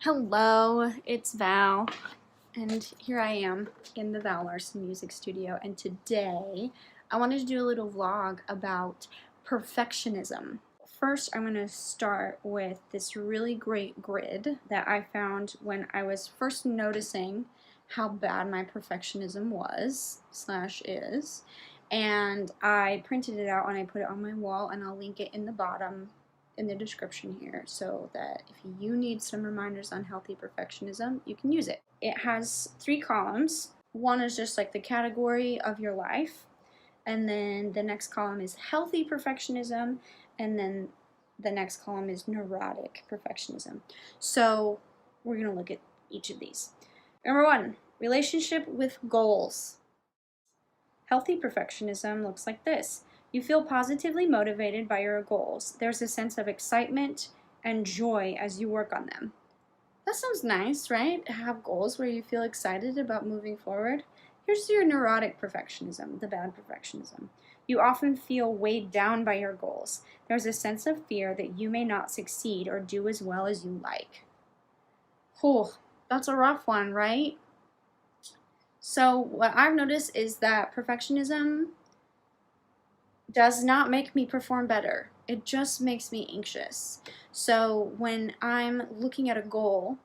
Hello, it's Val, and here I am in the Val Larsen music studio, and today I wanted to do a little vlog about perfectionism. First, I'm going to start with this really great grid that I found when I was first noticing how bad my perfectionism was/is, and I printed it out and I put it on my wall, and I'll link it in the bottom in the description here so that if you need some reminders on healthy perfectionism, you can use it. It has 3 columns. One is just like the category of your life, and then the next column is healthy perfectionism, and then the next column is neurotic perfectionism. So we're going to look at each of these. Number 1, relationship with goals. Healthy perfectionism looks like this. You feel positively motivated by your goals. There's a sense of excitement and joy as you work on them. That sounds nice, right? Have goals where you feel excited about moving forward. Here's your neurotic perfectionism, the bad perfectionism. You often feel weighed down by your goals. There's a sense of fear that you may not succeed or do as well as you like. Whew, that's a rough one, right? So what I've noticed is that perfectionism does not make me perform better. It just makes me anxious. So when I'm looking at a goal,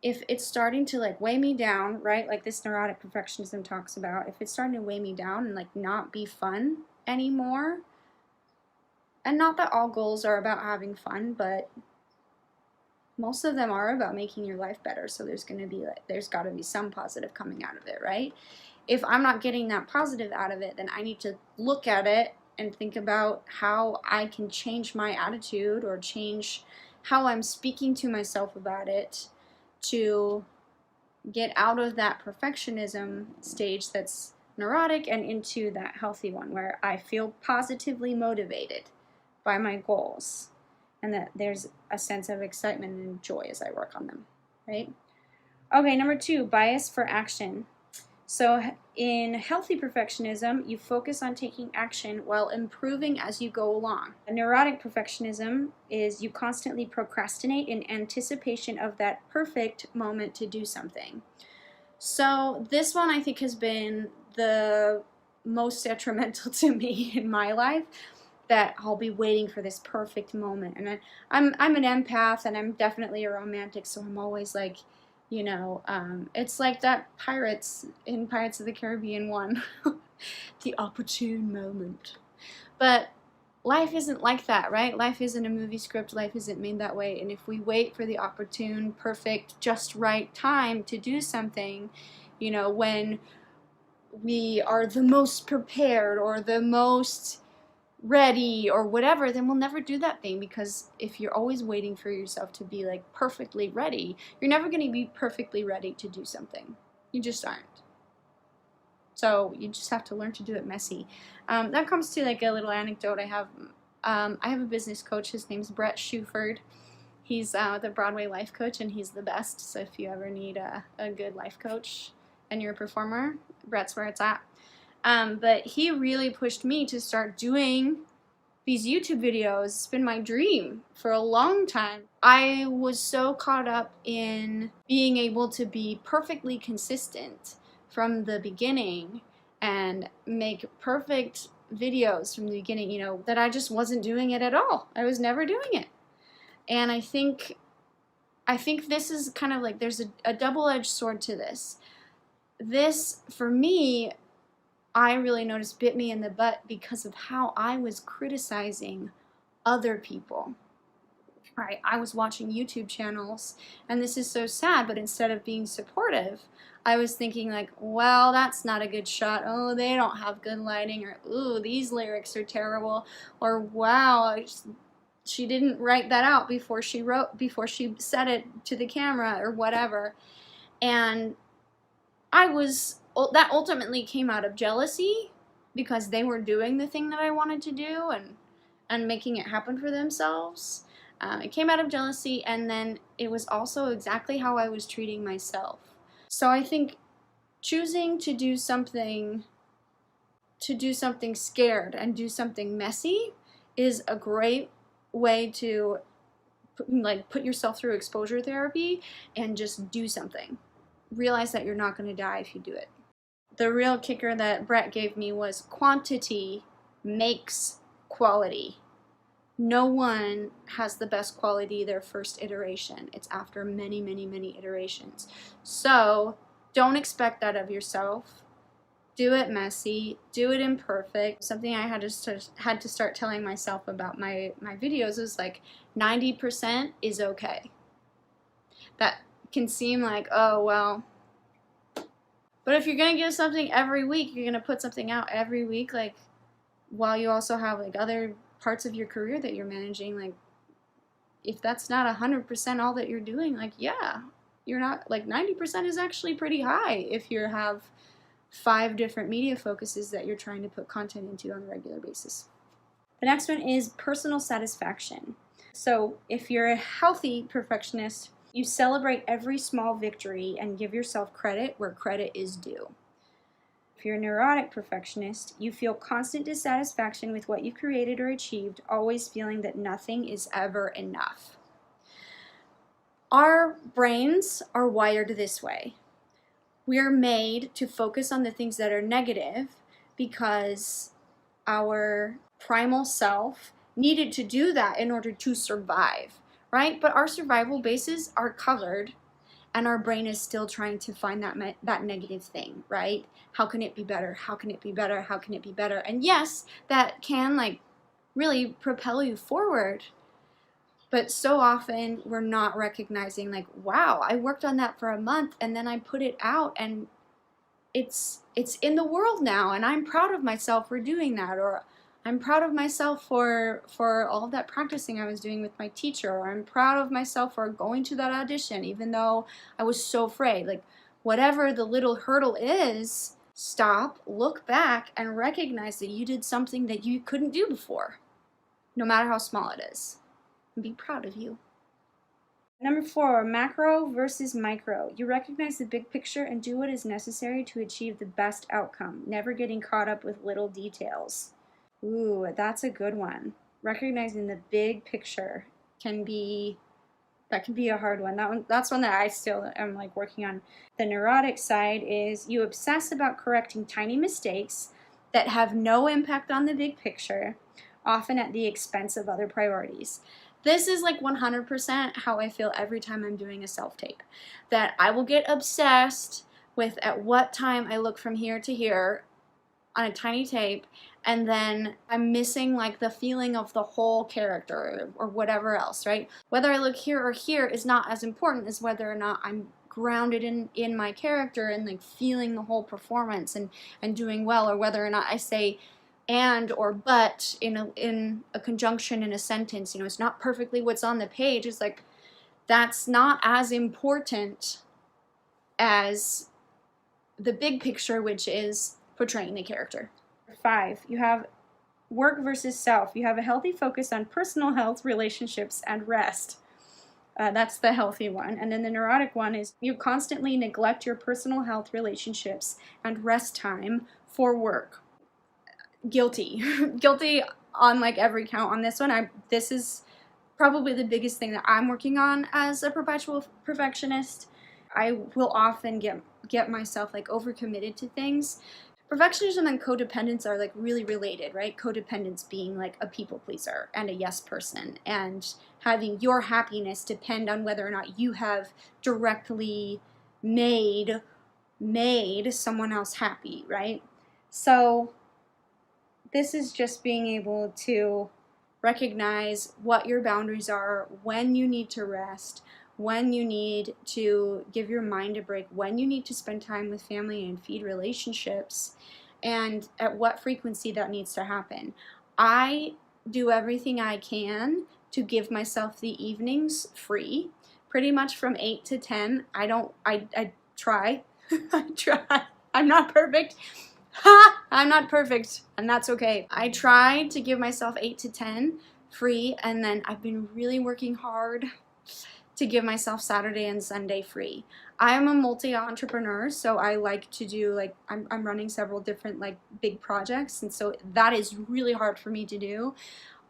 if it's starting to like weigh me down, right, like this neurotic perfectionism talks about, if it's starting to weigh me down and like not be fun anymore, and not that all goals are about having fun, but most of them are about making your life better. So there's got to be some positive coming out of it, right? If I'm not getting that positive out of it, then I need to look at it and think about how I can change my attitude or change how I'm speaking to myself about it to get out of that perfectionism stage that's neurotic and into that healthy one where I feel positively motivated by my goals and that there's a sense of excitement and joy as I work on them, right? Okay, number 2, bias for action. So in healthy perfectionism, you focus on taking action while improving as you go along. A neurotic perfectionism is you constantly procrastinate in anticipation of that perfect moment to do something. So this one I think has been the most detrimental to me in my life, that I'll be waiting for this perfect moment. And I'm an empath, and I'm definitely a romantic, so I'm always like, it's like that Pirates of the Caribbean one, the opportune moment. But life isn't like that, right? Life isn't a movie script. Life isn't made that way. And if we wait for the opportune, perfect, just right time to do something, when we are the most prepared or the most ready or whatever, then we'll never do that thing, because if you're always waiting for yourself to be like perfectly ready, you're never going to be perfectly ready to do something. You just aren't. So you just have to learn to do it messy. That comes to like a little anecdote I have. I have a business coach. His name's Brett Shuford. He's the Broadway life coach, and he's the best. So if you ever need a good life coach and you're a performer, Brett's where it's at. But he really pushed me to start doing these YouTube videos. It's been my dream for a long time. I was so caught up in being able to be perfectly consistent from the beginning and make perfect videos from the beginning, that I just wasn't doing it at all. I was never doing it. And I think this is kind of like, there's a double-edged sword to this. This, for me, I really noticed bit me in the butt because of how I was criticizing other people. Right? I was watching YouTube channels, and this is so sad, but instead of being supportive, I was thinking like, well, that's not a good shot. Oh, they don't have good lighting, or ooh, these lyrics are terrible, or wow, she didn't write that out before she said it to the camera, or whatever. And that ultimately came out of jealousy, because they were doing the thing that I wanted to do and making it happen for themselves. It came out of jealousy, and then it was also exactly how I was treating myself. So I think choosing to do something scared and do something messy is a great way to put yourself through exposure therapy and just do something. Realize that you're not going to die if you do it. The real kicker that Brett gave me was quantity makes quality. No one has the best quality their first iteration. It's after many, many, many iterations. So don't expect that of yourself. Do it messy, do it imperfect. Something I had to start telling myself about my videos was like 90% is okay. That can seem like, oh well, but if you're gonna give something every week, you're gonna put something out every week, like while you also have like other parts of your career that you're managing, like if that's not 100% all that you're doing, like yeah, you're not, like 90% is actually pretty high if you have 5 different media focuses that you're trying to put content into on a regular basis. The next one is personal satisfaction. So if you're a healthy perfectionist, you celebrate every small victory and give yourself credit where credit is due. If you're a neurotic perfectionist, you feel constant dissatisfaction with what you've created or achieved, always feeling that nothing is ever enough. Our brains are wired this way. We are made to focus on the things that are negative because our primal self needed to do that in order to survive, right? But our survival bases are covered and our brain is still trying to find that negative thing, right? How can it be better? How can it be better? How can it be better? And yes, that can like really propel you forward. But so often we're not recognizing like, wow, I worked on that for a month and then I put it out and it's in the world now and I'm proud of myself for doing that, or I'm proud of myself for all of that practicing I was doing with my teacher, or I'm proud of myself for going to that audition even though I was so afraid. Like whatever the little hurdle is, stop, look back and recognize that you did something that you couldn't do before, no matter how small it is. And be proud of you. Number 4, macro versus micro. You recognize the big picture and do what is necessary to achieve the best outcome, never getting caught up with little details. Ooh, that's a good one. Recognizing the big picture can be a hard one. That's one that I still am like working on. The neurotic side is you obsess about correcting tiny mistakes that have no impact on the big picture, often at the expense of other priorities. This is like 100% how I feel every time I'm doing a self-tape. That I will get obsessed with at what time I look from here to here on a tiny tape, and then I'm missing like the feeling of the whole character or whatever else, right? Whether I look here or here is not as important as whether or not I'm grounded in my character and like feeling the whole performance and doing well, or whether or not I say and or but in a conjunction in a sentence. You know, it's not perfectly what's on the page. It's like that's not as important as the big picture, which is portraying the character. 5, you have work versus self. You have a healthy focus on personal health, relationships, and rest. That's the healthy one. And then the neurotic one is you constantly neglect your personal health, relationships, and rest time for work. Guilty. Guilty on like every count on this one. This is probably the biggest thing that I'm working on as a perpetual perfectionist. I will often get myself like overcommitted to things. Perfectionism and codependence are like really related, right? Codependence being like a people pleaser and a yes person, and having your happiness depend on whether or not you have directly made someone else happy, right? So this is just being able to recognize what your boundaries are, when you need to rest, when you need to give your mind a break, when you need to spend time with family and feed relationships, and at what frequency that needs to happen. I do everything I can to give myself the evenings free, pretty much from 8 to 10. I try. I try. I'm not perfect. Ha! I'm not perfect, and that's okay. I try to give myself 8 to 10 free, and then I've been really working hard to give myself Saturday and Sunday free. I am a multi-entrepreneur, so I like to do like, I'm running several different like big projects, and so that is really hard for me to do.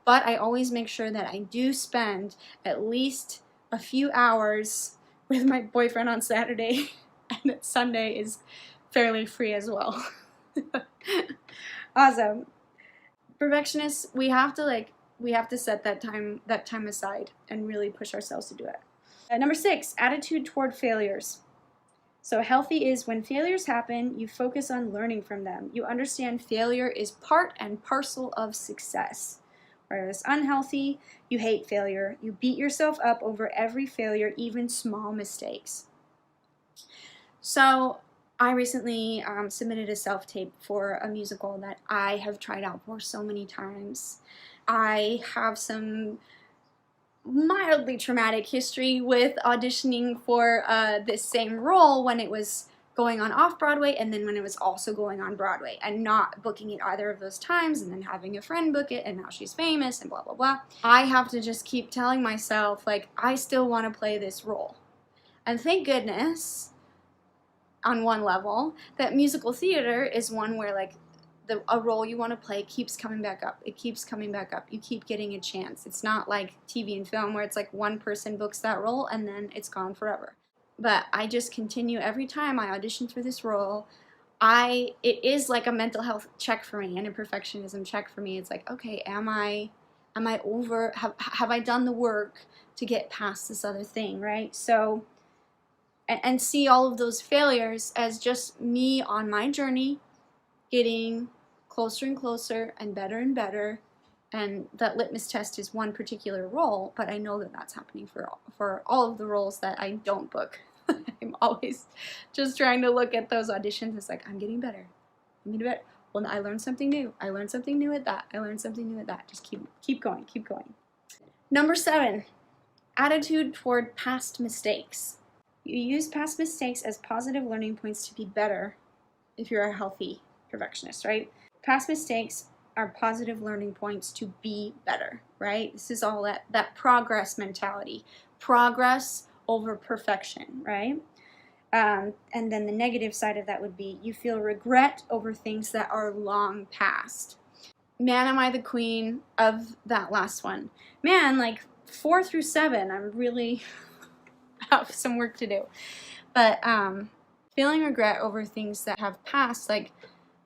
but I always make sure that I do spend at least a few hours with my boyfriend on Saturday, and that Sunday is fairly free as well. Awesome. Perfectionists, we have to set that time aside and really push ourselves to do it. Number 6, attitude toward failures. So healthy is when failures happen, you focus on learning from them. You understand failure is part and parcel of success. Whereas unhealthy, you hate failure. You beat yourself up over every failure, even small mistakes. So I recently submitted a self-tape for a musical that I have tried out for so many times. I have some mildly traumatic history with auditioning for this same role when it was going on off-Broadway and then when it was also going on Broadway, and not booking it either of those times and then having a friend book it and now she's famous and blah blah blah. I have to just keep telling myself, like, I still want to play this role. And thank goodness, on one level, that musical theater is one where, like, a role you want to play keeps coming back up. It keeps coming back up. You keep getting a chance. It's not like TV and film where it's like one person books that role and then it's gone forever. But I just continue every time I audition for this role. It is like a mental health check for me and a perfectionism check for me. It's like, okay, am I over, have I done the work to get past this other thing, right? So, and see all of those failures as just me on my journey, getting closer and closer and better, and that litmus test is one particular role, but I know that that's happening for all of the roles that I don't book. I'm always just trying to look at those auditions. It's like, I'm getting better. Well, I learned something new. I learned something new at that. I learned something new at that. Just keep going. Number 7, attitude toward past mistakes. You use past mistakes as positive learning points to be better if you're a healthy perfectionist, right? Past mistakes are positive learning points to be better, right? This is all that progress mentality. Progress over perfection, right? And then the negative side of that would be you feel regret over things that are long past. Man, am I the queen of that last one. Man, like 4 through 7, I'm really have some work to do. But feeling regret over things that have passed, like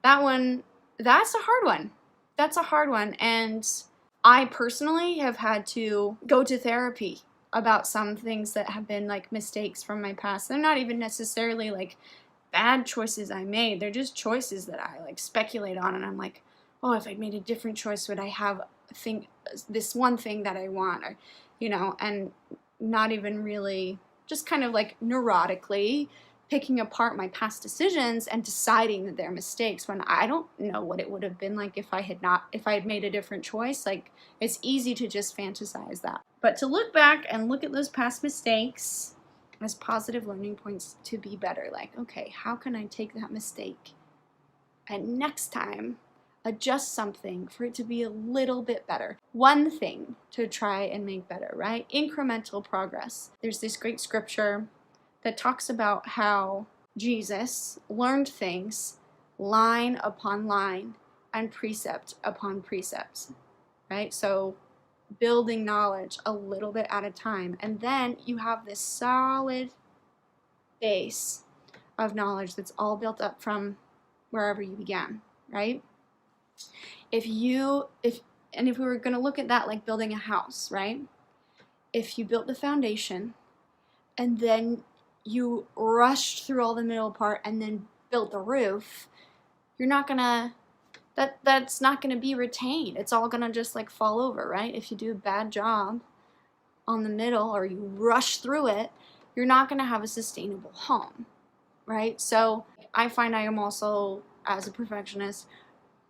that one, that's a hard one. That's a hard one. And I personally have had to go to therapy about some things that have been like mistakes from my past. They're not even necessarily like bad choices I made. They're just choices that I like speculate on, and I'm like, oh, if I'd made a different choice, would I have this one thing that I want, or, you know, and not even really, just kind of like neurotically picking apart my past decisions and deciding that they're mistakes when I don't know what it would have been like if I had made a different choice. Like, it's easy to just fantasize that. But to look back and look at those past mistakes as positive learning points to be better. Like, okay, how can I take that mistake and next time adjust something for it to be a little bit better? One thing to try and make better, right? Incremental progress. There's this great scripture that talks about how Jesus learned things line upon line and precept upon precept, right? So building knowledge a little bit at a time, and then you have this solid base of knowledge that's all built up from wherever you began, right? If we were going to look at that like building a house, right? If you built the foundation and then you rushed through all the middle part and then built the roof, you're not gonna, that's not gonna be retained. It's all gonna just like fall over, right? If you do a bad job on the middle or you rush through it, you're not gonna have a sustainable home, right? So I find I am also, as a perfectionist,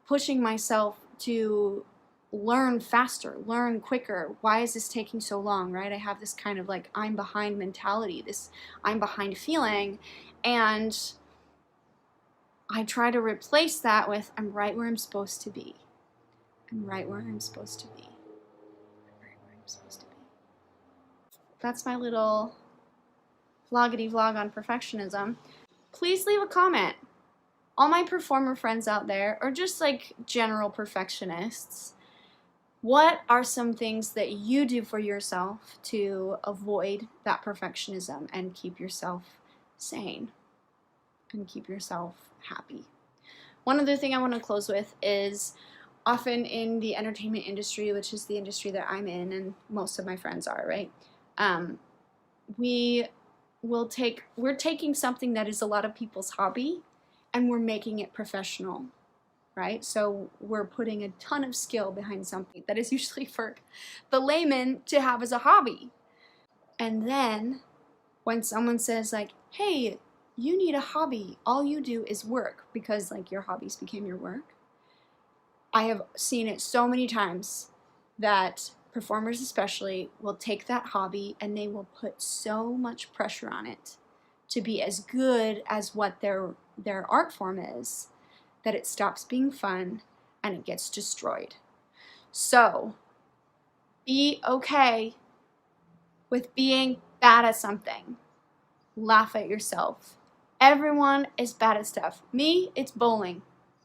pushing myself to learn faster, learn quicker. Why is this taking so long, right? I have this kind of like I'm behind mentality, this I'm behind feeling, and I try to replace that with I'm right where I'm supposed to be. I'm right where I'm supposed to be. I'm right where I'm supposed to be. That's my little vloggity vlog on perfectionism. Please leave a comment. All my performer friends out there, or just like general perfectionists, What are some things that you do for yourself to avoid that perfectionism and keep yourself sane and keep yourself happy? One other thing I want to close with is often in the entertainment industry, which is the industry that I'm in and most of my friends are, right? We're taking something that is a lot of people's hobby and we're making it professional, right? So we're putting a ton of skill behind something that is usually for the layman to have as a hobby. And then when someone says like, hey, you need a hobby, all you do is work because like your hobbies became your work. I have seen it so many times that performers especially will take that hobby and they will put so much pressure on it to be as good as what their art form is that it stops being fun and it gets destroyed. So be okay with being bad at something. Laugh at yourself. Everyone is bad at stuff. Me, it's bowling.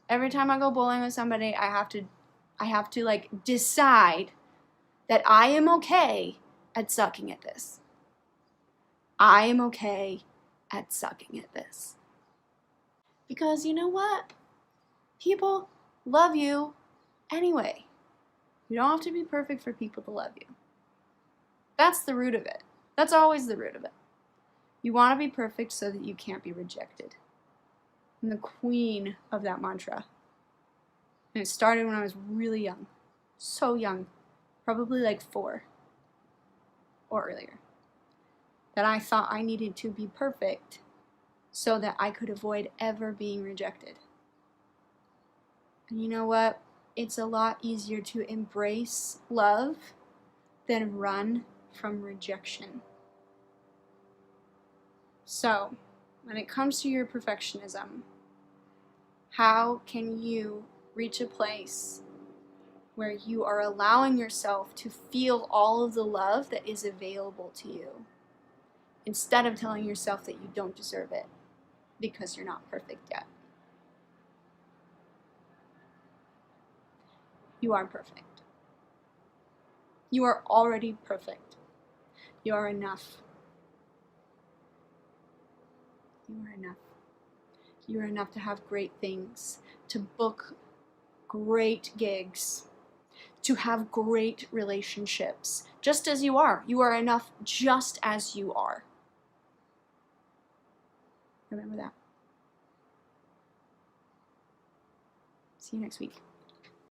Every time I go bowling with somebody, I have to like decide that I am okay at sucking at this. I am okay at sucking at this. Because you know what? People love you anyway. You don't have to be perfect for people to love you. That's the root of it. That's always the root of it. You want to be perfect so that you can't be rejected. I'm the queen of that mantra. And it started when I was really young. So young. Probably like 4 or earlier. That I thought I needed to be perfect so that I could avoid ever being rejected. And you know what? It's a lot easier to embrace love than run from rejection. So, when it comes to your perfectionism, how can you reach a place where you are allowing yourself to feel all of the love that is available to you instead of telling yourself that you don't deserve it because you're not perfect yet? You are perfect. You are already perfect. You are enough. You are enough. You are enough to have great things, to book great gigs, to have great relationships, just as you are. You are enough just as you are. Remember that. See you next week.